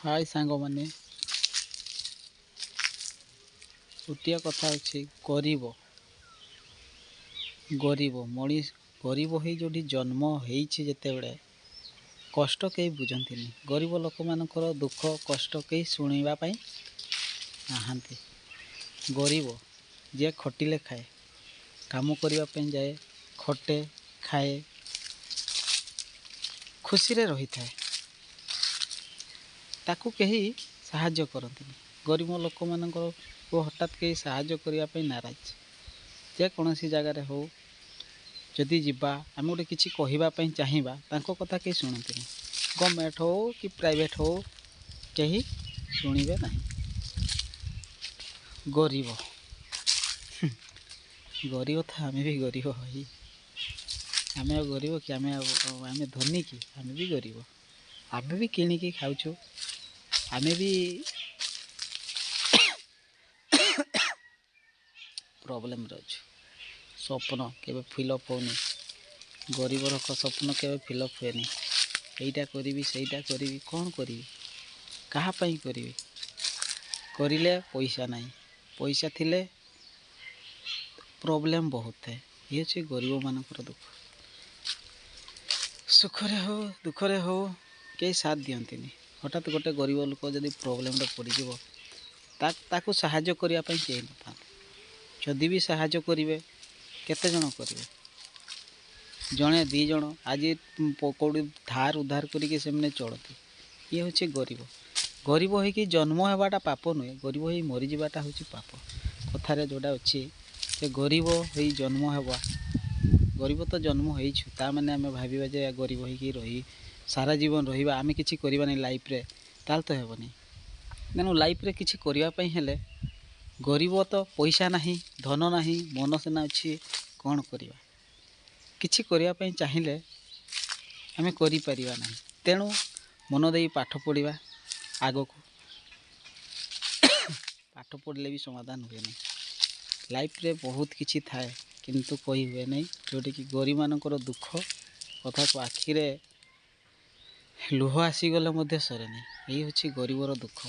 हाय सांग मैंने गोटे कथा अच्छे गरीब गरीब मनीष गरीब हो जो जन्म होते बड़े कष्ट कहीं बुझंती गरीब लोक मानकर दुख कष्ट कहीं शुणापी नहांती गरीब जे खटिले खाए काम करने जाए खटे खाए खुशी रे रही थाए ताकू कहीं साहाय्य करती गरीब लोक मान को हठात कहीं साहाय्य करने नाराज जेकोसी जगार हो जदि जीवा आम गोटे किसी कहवाई चाहिए कथा कहीं शुणती गवर्नमेंट हो कि प्राइवेट हो कहीं शुणे ना गरीब गरीब था आम भी गरीब भाई आम गरीब कि आम धनी कि आम भी गरीब आम भी किणिकी खाऊ आम भी प्रॉब्लम स्वप्न के फिलअप होनी गरीब स्वप्न के फिलअप हुए यहीटा करी सहीटा करी कौन करी कहाँपाई करी करिले पैसा नहीं पैसा थिले प्रॉब्लम बहुत है ये हूँ गरीब मानकर दुख सुखरे हो दुखरे हो कई साथ दियंती हठात गोटे गरीब लोक जब प्रोब्लेम पड़ज ताकू साहाय्य करने कहीं न जदि भी साहाय्य करेंगे केते जन करेंगे जड़े दी जन आज कौटी धार उधार करके चलती ये हूँ गरीब गरीब हो जन्म होवाटा पाप नुहे गरीब हो मरीजाटा हूँ पाप कथार जोड़ा अच्छी गरीब हो जन्म होवा गरीब तो जन्म हो मैंने आम भाव जे गरीब हो रही सारा जीवन रहा आम कि करवानी लाइफ रे ताल तो हेबनी तेणु लाइफ रे किसी करने हेले गरीब तो पैसा नहीं धन नहीं मन सेना अच्छी कौन करवा किसी करने चाहिए आम कर तेणु मन दे पाठ पढ़ा आग को पाठ पढ़ले भी समाधान हुए नहीं लाइफ रे बहुत किसी थाए किंतु कही हुए नहीं जोटी कि गरीब मानकर दुख कथा को आखिरे लुह आसीगले सरे नहीं यही हूँ गरीबर दुख।